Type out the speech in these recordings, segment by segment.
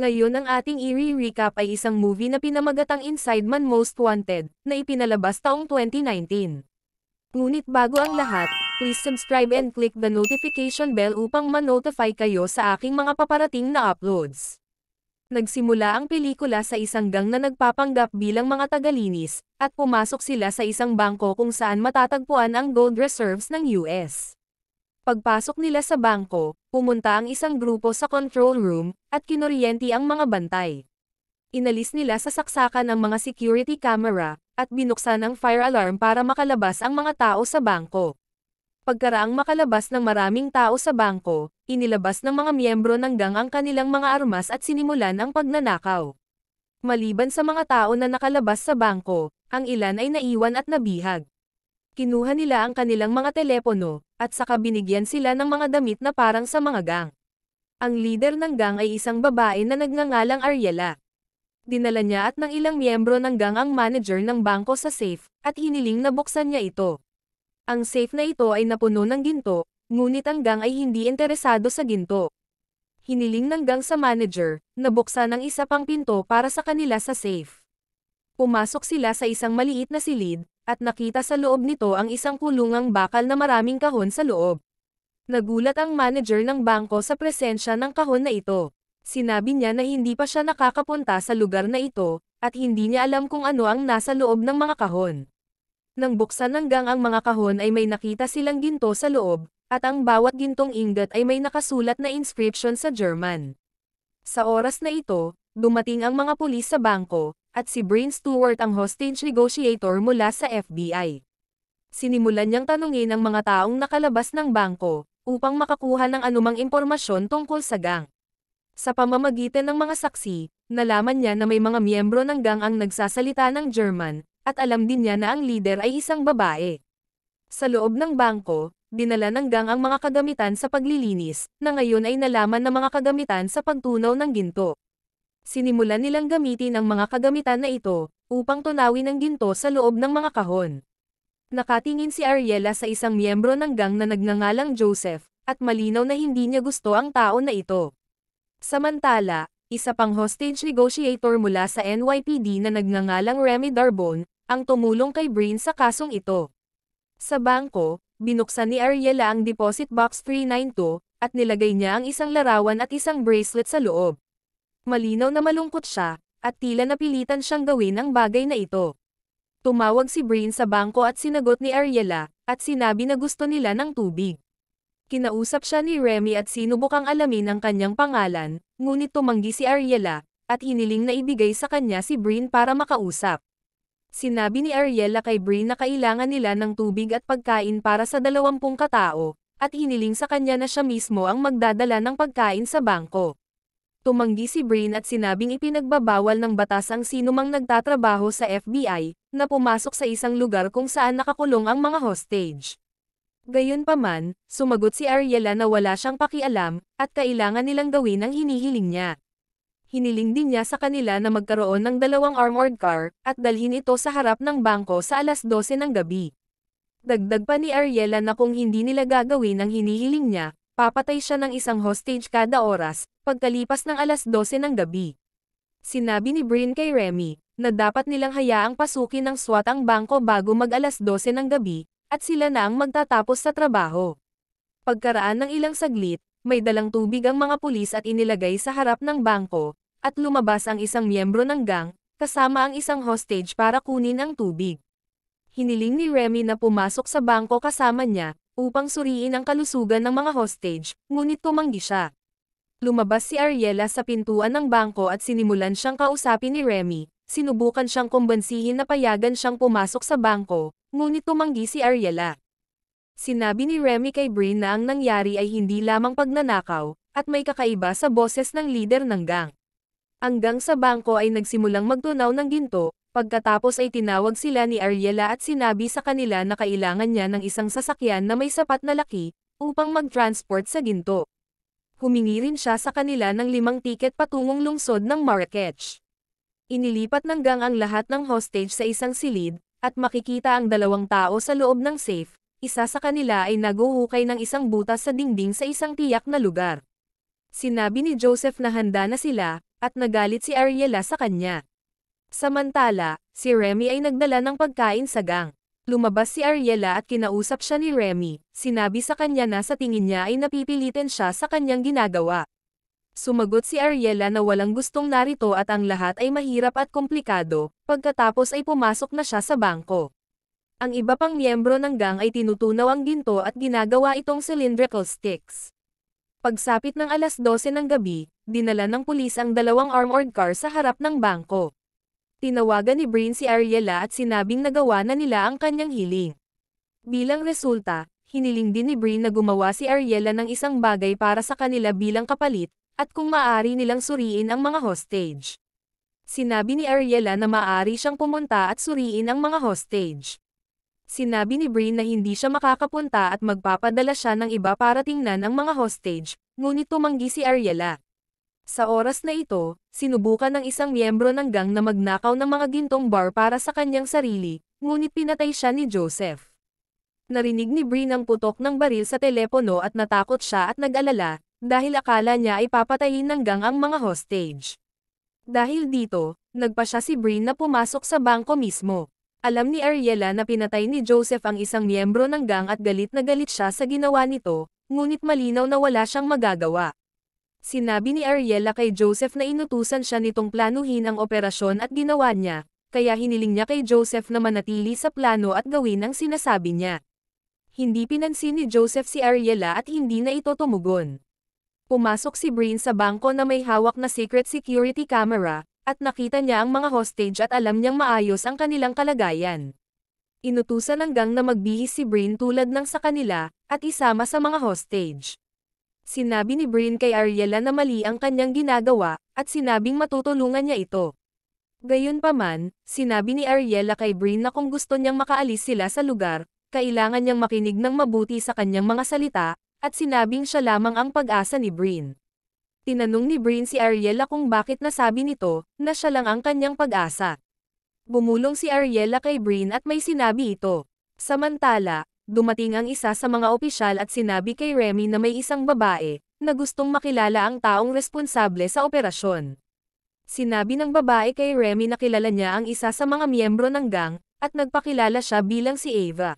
Ngayon ang ating i-recap ay isang movie na pinamagatang Inside Man Most Wanted, na ipinalabas taong 2019. Ngunit bago ang lahat, please subscribe and click the notification bell upang ma-notify kayo sa aking mga paparating na uploads. Nagsimula ang pelikula sa isang gang na nagpapanggap bilang mga tagalinis, at pumasok sila sa isang bangko kung saan matatagpuan ang gold reserves ng US. Pagpasok nila sa bangko, pumunta ang isang grupo sa control room, at kinoryente ang mga bantay. Inalis nila sa saksakan ang mga security camera, at binuksan ang fire alarm para makalabas ang mga tao sa bangko. Pagkaraang makalabas ng maraming tao sa bangko, inilabas ng mga miyembro ng gang ang kanilang mga armas at sinimulan ang pagnanakaw. Maliban sa mga tao na nakalabas sa bangko, ang ilan ay naiwan at nabihag. Kinuha nila ang kanilang mga telepono, at saka binigyan sila ng mga damit na parang sa mga gang. Ang leader ng gang ay isang babae na nagngangalang Ariela. Dinala niya at ng ilang miyembro ng gang ang manager ng bangko sa safe, at hiniling na buksan niya ito. Ang safe na ito ay napuno ng ginto, ngunit ang gang ay hindi interesado sa ginto. Hiniling ng gang sa manager, na buksan ang isa pang pinto para sa kanila sa safe. Pumasok sila sa isang maliit na silid, at nakita sa loob nito ang isang kulungang bakal na maraming kahon sa loob. Nagulat ang manager ng bangko sa presensya ng kahon na ito. Sinabi niya na hindi pa siya nakakapunta sa lugar na ito, at hindi niya alam kung ano ang nasa loob ng mga kahon. Nang buksan ng gang ang mga kahon ay may nakita silang ginto sa loob, at ang bawat gintong ingot ay may nakasulat na inscription sa German. Sa oras na ito, dumating ang mga pulis sa bangko, at si Brain Stewart ang hostage negotiator mula sa FBI. Sinimulan niyang tanungin ang mga taong nakalabas ng bangko, upang makakuha ng anumang impormasyon tungkol sa gang. Sa pamamagitan ng mga saksi, nalaman niya na may mga miyembro ng gang ang nagsasalita ng German, at alam din niya na ang leader ay isang babae. Sa loob ng bangko, dinala ng gang ang mga kagamitan sa paglilinis, na ngayon ay nalaman na mga kagamitan sa pagtunaw ng ginto. Sinimulan nilang gamitin ang mga kagamitan na ito, upang tunawin ang ginto sa loob ng mga kahon. Nakatingin si Ariela sa isang miyembro ng gang na nagngangalang Joseph, at malinaw na hindi niya gusto ang tao na ito. Samantala, isa pang hostage negotiator mula sa NYPD na nagngangalang Remy Darbon, ang tumulong kay Brain sa kasong ito. Sa bangko, binuksan ni Ariela ang deposit box 392, at nilagay niya ang isang larawan at isang bracelet sa loob. Malinaw na malungkot siya, at tila napilitan siyang gawin ang bagay na ito. Tumawag si Brain sa bangko at sinagot ni Ariela, at sinabi na gusto nila ng tubig. Kinausap siya ni Remy at sinubukang alamin ang kanyang pangalan, ngunit tumanggi si Ariela, at hiniling na ibigay sa kanya si Brain para makausap. Sinabi ni Ariela kay Brain na kailangan nila ng tubig at pagkain para sa 20 katao, at hiniling sa kanya na siya mismo ang magdadala ng pagkain sa bangko. Tumanggi si Brain at sinabing ipinagbabawal ng batas ang sinumang nagtatrabaho sa FBI, na pumasok sa isang lugar kung saan nakakulong ang mga hostage. Gayunpaman, sumagot si Ariela na wala siyang pakialam, at kailangan nilang gawin ang hinihiling niya. Hiniling din niya sa kanila na magkaroon ng 2 armored car, at dalhin ito sa harap ng bangko sa alas 12 ng gabi. Dagdag pa ni Ariela na kung hindi nila gagawin ang hinihiling niya, papatay siya ng isang hostage kada oras, pagkalipas ng alas 12 ng gabi. Sinabi ni Brain kay Remy, na dapat nilang hayaang pasukin ng SWAT ang bangko bago mag-alas 12 ng gabi, at sila na ang magtatapos sa trabaho. Pagkaraan ng ilang saglit, may dalang tubig ang mga pulis at inilagay sa harap ng bangko, at lumabas ang isang miyembro ng gang, kasama ang isang hostage para kunin ang tubig. Hiniling ni Remy na pumasok sa bangko kasama niya, upang suriin ang kalusugan ng mga hostage, ngunit tumanggi siya. Lumabas si Ariela sa pintuan ng bangko at sinimulan siyang kausapin ni Remy, sinubukan siyang kumbansihin na payagan siyang pumasok sa bangko, ngunit tumanggi si Ariela. Sinabi ni Remy kay Brain na ang nangyari ay hindi lamang pagnanakaw, at may kakaiba sa boses ng leader ng gang. Ang gang sa bangko ay nagsimulang magtunaw ng ginto. Pagkatapos ay tinawag sila ni Ariela at sinabi sa kanila na kailangan niya ng isang sasakyan na may sapat na laki, upang mag-transport sa ginto. Humingi rin siya sa kanila ng 5 tiket patungong lungsod ng Marrakech. Inilipat ng gang ang lahat ng hostage sa isang silid, at makikita ang 2 tao sa loob ng safe, isa sa kanila ay naguhukay ng isang butas sa dingding sa isang tiyak na lugar. Sinabi ni Joseph na handa na sila, at nagalit si Ariela sa kanya. Samantala, si Remy ay nagdala ng pagkain sa gang. Lumabas si Ariela at kinausap siya ni Remy, sinabi sa kanya na sa tingin niya ay napipilitin siya sa kanyang ginagawa. Sumagot si Ariela na walang gustong narito at ang lahat ay mahirap at komplikado, pagkatapos ay pumasok na siya sa bangko. Ang iba pang miyembro ng gang ay tinutunaw ang ginto at ginagawa itong cylindrical sticks. Pagsapit ng alas 12 ng gabi, dinala ng pulis ang dalawang armored car sa harap ng bangko. Tinawagan ni Breen si Ariela at sinabing nagawa na nila ang kanyang hiling. Bilang resulta, hiniling din ni Breen na gumawa si Ariela ng isang bagay para sa kanila bilang kapalit, at kung maaari nilang suriin ang mga hostage. Sinabi ni Ariela na maaari siyang pumunta at suriin ang mga hostage. Sinabi ni Breen na hindi siya makakapunta at magpapadala siya ng iba para tingnan ang mga hostage, ngunit tumanggi si Ariela. Sa oras na ito, sinubukan ng isang miyembro ng gang na magnakaw ng mga gintong bar para sa kanyang sarili, ngunit pinatay siya ni Joseph. Narinig ni Breen ang putok ng baril sa telepono at natakot siya at nag-alala, dahil akala niya ay papatayin ng gang ang mga hostage. Dahil dito, nagpa siya si Breen na pumasok sa bangko mismo. Alam ni Ariela na pinatay ni Joseph ang isang miyembro ng gang at galit na galit siya sa ginawa nito, ngunit malinaw na wala siyang magagawa. Sinabi ni Ariela kay Joseph na inutusan siya nitong planuhin ang operasyon at ginawa niya, kaya hiniling niya kay Joseph na manatili sa plano at gawin ang sinasabi niya. Hindi pinansin ni Joseph si Ariela at hindi na ito tumugon. Pumasok si Breen sa bangko na may hawak na secret security camera, at nakita niya ang mga hostage at alam niyang maayos ang kanilang kalagayan. Inutusan ng gang na magbihis si Breen tulad ng sa kanila, at isama sa mga hostage. Sinabi ni Breen kay Ariela na mali ang kanyang ginagawa, at sinabing matutulungan niya ito. Gayunpaman, sinabi ni Ariela kay Breen na kung gusto niyang makaalis sila sa lugar, kailangan niyang makinig ng mabuti sa kanyang mga salita, at sinabing siya lamang ang pag-asa ni Breen. Tinanong ni Breen si Ariela kung bakit nasabi nito, na siya lang ang kanyang pag-asa. Bumulong si Ariela kay Breen at may sinabi ito. Samantala, dumating ang isa sa mga opisyal at sinabi kay Remy na may isang babae, na gustong makilala ang taong responsable sa operasyon. Sinabi ng babae kay Remy na kilala niya ang isa sa mga miyembro ng gang, at nagpakilala siya bilang si Ava.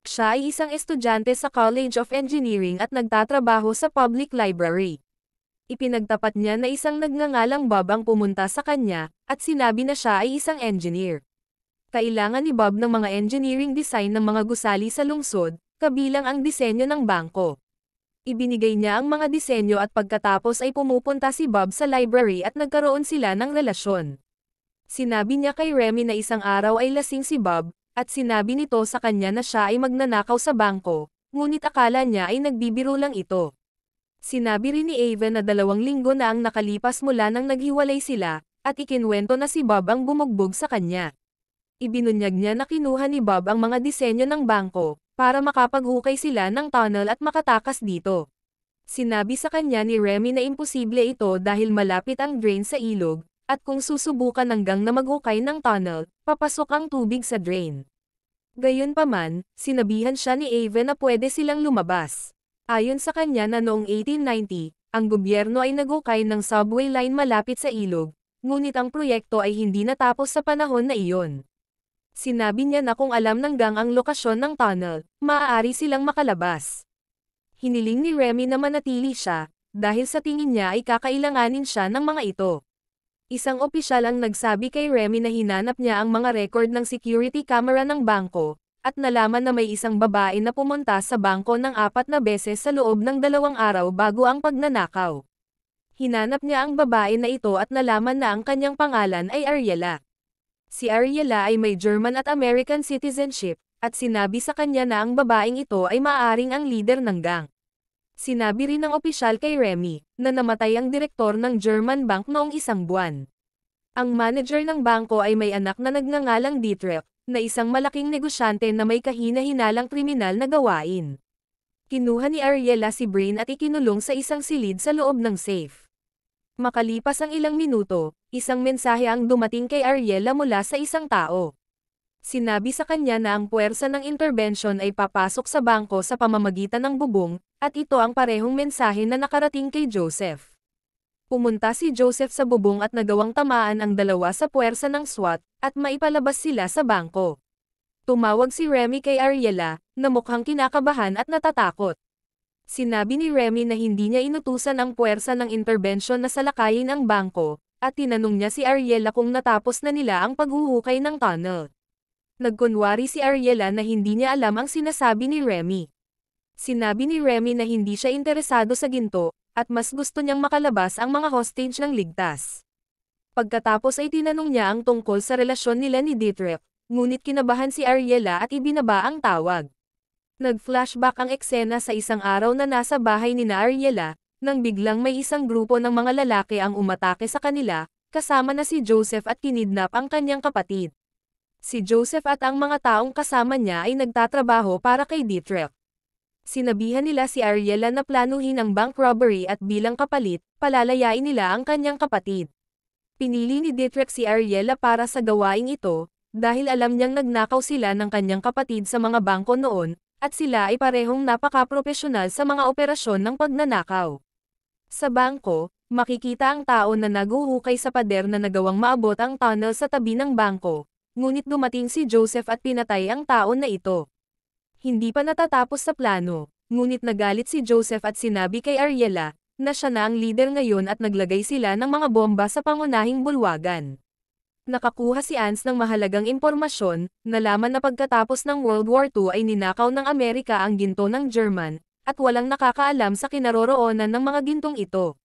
Siya ay isang estudyante sa College of Engineering at nagtatrabaho sa public library. Ipinagtapat niya na isang nagngangalang Bob ang pumunta sa kanya, at sinabi na siya ay isang engineer. Kailangan ni Bob ng mga engineering design ng mga gusali sa lungsod, kabilang ang disenyo ng bangko. Ibinigay niya ang mga disenyo at pagkatapos ay pumupunta si Bob sa library at nagkaroon sila ng relasyon. Sinabi niya kay Remy na isang araw ay lasing si Bob, at sinabi nito sa kanya na siya ay magnanakaw sa bangko, ngunit akala niya ay nagbibiro lang ito. Sinabi rin ni Ava na 2 linggo na ang nakalipas mula nang naghiwalay sila, at ikinwento na si Bob ang bumugbog sa kanya. Ibinunyag niya na kinuha ni Bob ang mga disenyo ng bangko, para makapaghukay sila ng tunnel at makatakas dito. Sinabi sa kanya ni Remy na imposible ito dahil malapit ang drain sa ilog, at kung susubukan ng gang na maghukay ng tunnel, papasok ang tubig sa drain. Gayunpaman, sinabihan siya ni Ava na pwede silang lumabas. Ayon sa kanya na noong 1890, ang gobyerno ay naghukay ng subway line malapit sa ilog, ngunit ang proyekto ay hindi natapos sa panahon na iyon. Sinabi niya na kung alam ng gang ang lokasyon ng tunnel, maaari silang makalabas. Hiniling ni Remy na manatili siya, dahil sa tingin niya ay kakailanganin siya ng mga ito. Isang opisyal ang nagsabi kay Remy na hinanap niya ang mga record ng security camera ng bangko, at nalaman na may isang babae na pumunta sa bangko ng 4 na beses sa loob ng 2 araw bago ang pagnanakaw. Hinanap niya ang babae na ito at nalaman na ang kanyang pangalan ay Ariela. Si Ariela ay may German at American citizenship, at sinabi sa kanya na ang babaeng ito ay maaaring ang leader ng gang. Sinabi rin ng opisyal kay Remy, na namatay ang direktor ng German Bank noong 1 buwan. Ang manager ng bangko ay may anak na nagngangalang Dietrich, na isang malaking negosyante na may kahina-hinalang kriminal na gawain. Kinuha ni Ariela si Breen at ikinulong sa isang silid sa loob ng safe. Makalipas ang ilang minuto, isang mensahe ang dumating kay Ariela mula sa isang tao. Sinabi sa kanya na ang puwersa ng intervention ay papasok sa bangko sa pamamagitan ng bubong, at ito ang parehong mensahe na nakarating kay Joseph. Pumunta si Joseph sa bubong at nagawang tamaan ang dalawa sa puwersa ng SWAT, at maipalabas sila sa bangko. Tumawag si Remy kay Ariela, na mukhang kinakabahan at natatakot. Sinabi ni Remy na hindi niya inutusan ang puwersa ng interbensyon na salakayin ang bangko, at tinanong niya si Ariela kung natapos na nila ang paghuhukay ng tunnel. Nagkunwari si Ariela na hindi niya alam ang sinasabi ni Remy. Sinabi ni Remy na hindi siya interesado sa ginto, at mas gusto niyang makalabas ang mga hostage ng ligtas. Pagkatapos ay tinanong niya ang tungkol sa relasyon nila ni Dietrich, ngunit kinabahan si Ariela at ibinaba ang tawag. Nag-flashback ang eksena sa isang araw na nasa bahay ni Ariela, nang biglang may isang grupo ng mga lalaki ang umatake sa kanila, kasama na si Joseph at kinidnap ang kanyang kapatid. Si Joseph at ang mga taong kasama niya ay nagtatrabaho para kay Dietrich. Sinabihan nila si Ariela na planuhin ang bank robbery at bilang kapalit, palalayain nila ang kanyang kapatid. Pinili ni Dietrich si Ariela para sa gawaing ito, dahil alam niyang nagnakaw sila ng kanyang kapatid sa mga bangko noon, at sila ay parehong napaka-propesyonal sa mga operasyon ng pagnanakaw. Sa bangko, makikita ang tao na naguhukay sa pader na nagawang maabot ang tunnel sa tabi ng bangko, ngunit dumating si Joseph at pinatay ang tao na ito. Hindi pa natatapos sa plano, ngunit nagalit si Joseph at sinabi kay Ariela, na siya na ang leader ngayon at naglagay sila ng mga bomba sa pangunahing bulwagan. Nakakuha si Ans ng mahalagang impormasyon, nalaman na pagkatapos ng World War II ay ninakaw ng Amerika ang ginto ng German, at walang nakakaalam sa kinaroroonan ng mga gintong ito.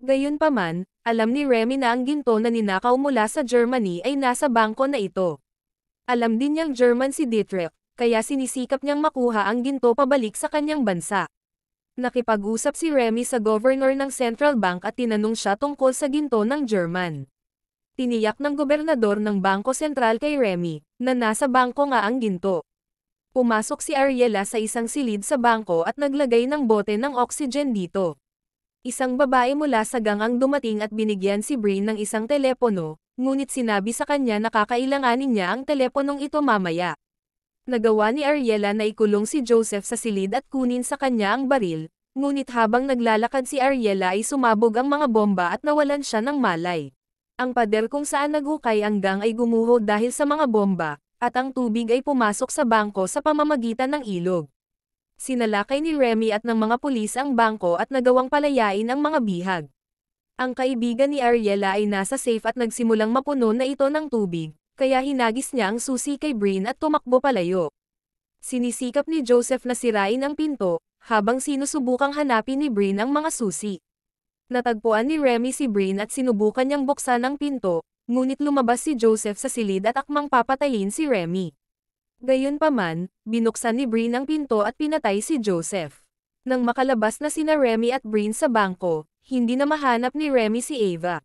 Gayunpaman, alam ni Remy na ang ginto na ninakaw mula sa Germany ay nasa bangko na ito. Alam din niyang German si Dietrich, kaya sinisikap niyang makuha ang ginto pabalik sa kanyang bansa. Nakipag-usap si Remy sa governor ng Central Bank at tinanong siya tungkol sa ginto ng German. Tiniyak ng gobernador ng Bangko Sentral kay Remy, na nasa bangko nga ang ginto. Pumasok si Ariela sa isang silid sa bangko at naglagay ng bote ng oxygen dito. Isang babae mula sa gang ang dumating at binigyan si Breen ng isang telepono, ngunit sinabi sa kanya na kakailanganin niya ang teleponong ito mamaya. Nagawa ni Ariela na ikulong si Joseph sa silid at kunin sa kanya ang baril, ngunit habang naglalakad si Ariela ay sumabog ang mga bomba at nawalan siya ng malay. Ang pader kung saan naghukay ang gang ay gumuho dahil sa mga bomba, at ang tubig ay pumasok sa bangko sa pamamagitan ng ilog. Sinalakay ni Remy at ng mga pulis ang bangko at nagawang palayain ang mga bihag. Ang kaibigan ni Ariela ay nasa safe at nagsimulang mapuno na ito ng tubig, kaya hinagis niya ang susi kay Breen at tumakbo palayo. Sinisikap ni Joseph na sirain ang pinto, habang sinusubukang hanapin ni Breen ang mga susi. Natagpuan ni Remy si Breen at sinubukan niyang buksan ang pinto, ngunit lumabas si Joseph sa silid at akmang papatayin si Remy. Gayunpaman, binuksan ni Breen ang pinto at pinatay si Joseph. Nang makalabas na sina Remy at Breen sa bangko, hindi na mahanap ni Remy si Ava.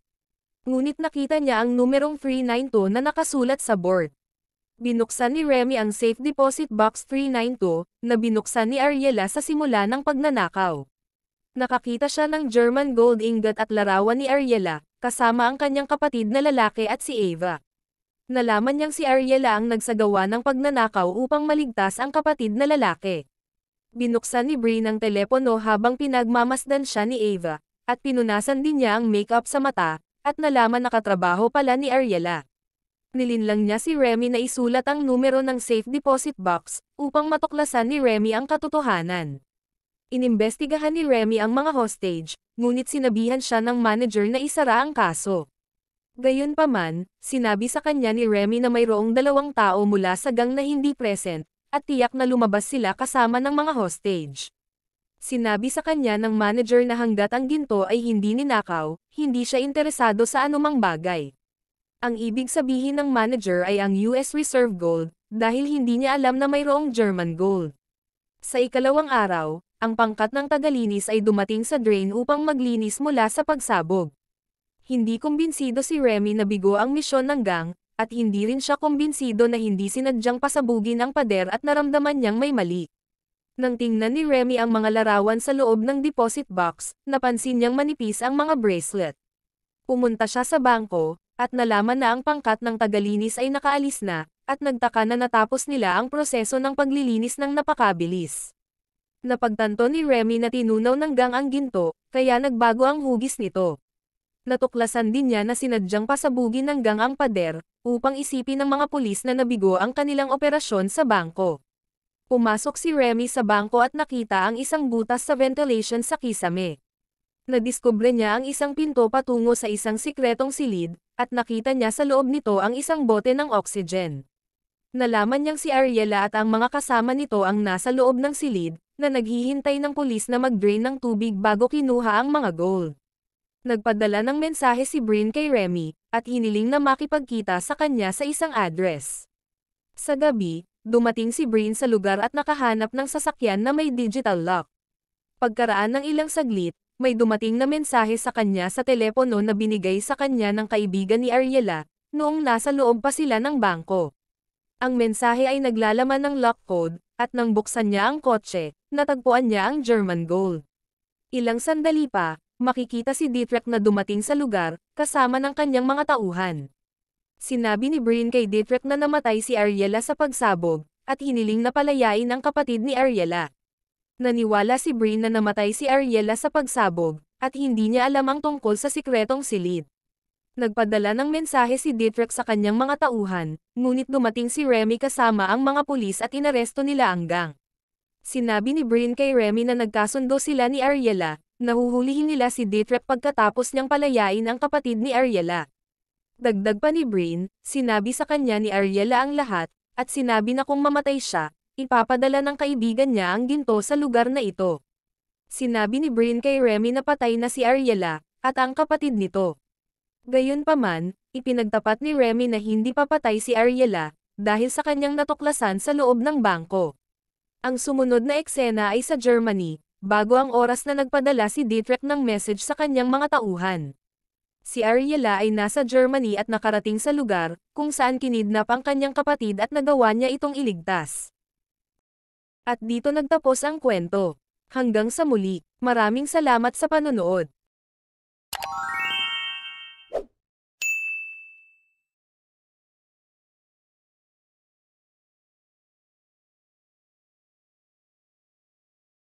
Ngunit nakita niya ang numerong 392 na nakasulat sa board. Binuksan ni Remy ang safe deposit box 392, na binuksan ni Ariela sa simula ng pagnanakaw. Nakakita siya ng German gold ingot at larawan ni Ariela, kasama ang kanyang kapatid na lalaki at si Ava. Nalaman niyang si Ariela ang nagsagawa ng pagnanakaw upang maligtas ang kapatid na lalaki. Binuksan ni Breen ang telepono habang pinagmamasdan siya ni Ava, at pinunasan din niya ang makeup sa mata, at nalaman na katrabaho pala ni Ariela. Nilinlang niya si Remy na isulat ang numero ng safe deposit box, upang matuklasan ni Remy ang katotohanan. Inimbestigahan ni Remy ang mga hostage, ngunit sinabihan siya ng manager na isara ang kaso. Gayunpaman, sinabi sa kanya ni Remy na mayroong 2 tao mula sa gang na hindi present, at tiyak na lumabas sila kasama ng mga hostage. Sinabi sa kanya ng manager na hanggat ang ginto ay hindi ninakaw, hindi siya interesado sa anumang bagay. Ang ibig sabihin ng manager ay ang US Reserve Gold, dahil hindi niya alam na mayroong German Gold. Sa ikalawang araw, ang pangkat ng tagalinis ay dumating sa drain upang maglinis mula sa pagsabog. Hindi kumbinsido si Remy na bigo ang misyon ng gang, at hindi rin siya kumbinsido na hindi sinadyang pasabugin ang pader at naramdaman niyang may mali. Nang tingnan ni Remy ang mga larawan sa loob ng deposit box, napansin niyang manipis ang mga bracelet. Pumunta siya sa bangko, at nalaman na ang pangkat ng tagalinis ay nakaalis na, at nagtaka na natapos nila ang proseso ng paglilinis ng napakabilis. Napagtanto ni Remy na tinunaw ng gang ang ginto, kaya nagbago ang hugis nito. Natuklasan din niya na sinadyang pasabugin ng gang ang pader, upang isipin ng mga pulis na nabigo ang kanilang operasyon sa bangko. Pumasok si Remy sa bangko at nakita ang isang butas sa ventilation sa kisame. Nadiskubre niya ang isang pinto patungo sa isang sikretong silid, at nakita niya sa loob nito ang isang bote ng oxygen. Nalaman niyang si Ariela at ang mga kasama nito ang nasa loob ng silid, na naghihintay ng pulis na mag-drain ng tubig bago kinuha ang mga gold. Nagpadala ng mensahe si Brin kay Remy, at hiniling na makipagkita sa kanya sa isang address. Sa gabi, dumating si Brin sa lugar at nakahanap ng sasakyan na may digital lock. Pagkaraan ng ilang saglit, may dumating na mensahe sa kanya sa telepono na binigay sa kanya ng kaibigan ni Ariela, noong nasa loob pa sila ng bangko. Ang mensahe ay naglalaman ng lock code, at nang buksan niya ang kotse, natagpuan niya ang German gold. Ilang sandali pa, makikita si Dietrich na dumating sa lugar, kasama ng kanyang mga tauhan. Sinabi ni Brin kay Dietrich na namatay si Ariela sa pagsabog, at hiniling na palayain ang kapatid ni Ariela. Naniwala si Brin na namatay si Ariela sa pagsabog, at hindi niya alam ang tungkol sa sikretong silid. Nagpadala ng mensahe si Dietrich sa kanyang mga tauhan, ngunit dumating si Remy kasama ang mga pulis at inaresto nila ang gang. Sinabi ni Brin kay Remy na nagkasundo sila ni Ariela, nahuhulihin nila si Dietrich pagkatapos niyang palayain ang kapatid ni Ariela. Dagdag pa ni Brin, sinabi sa kanya ni Ariela ang lahat, at sinabi na kung mamatay siya, ipapadala ng kaibigan niya ang ginto sa lugar na ito. Sinabi ni Brin kay Remy na patay na si Ariela, at ang kapatid nito. Gayunpaman, ipinagtapat ni Remy na hindi papatay si Ariela, dahil sa kanyang natuklasan sa loob ng bangko. Ang sumunod na eksena ay sa Germany, bago ang oras na nagpadala si Dietrich ng message sa kanyang mga tauhan. Si Ariela ay nasa Germany at nakarating sa lugar, kung saan kinidnap ang kanyang kapatid at nagawa niya itong iligtas. At dito nagtapos ang kwento. Hanggang sa muli, maraming salamat sa panonood.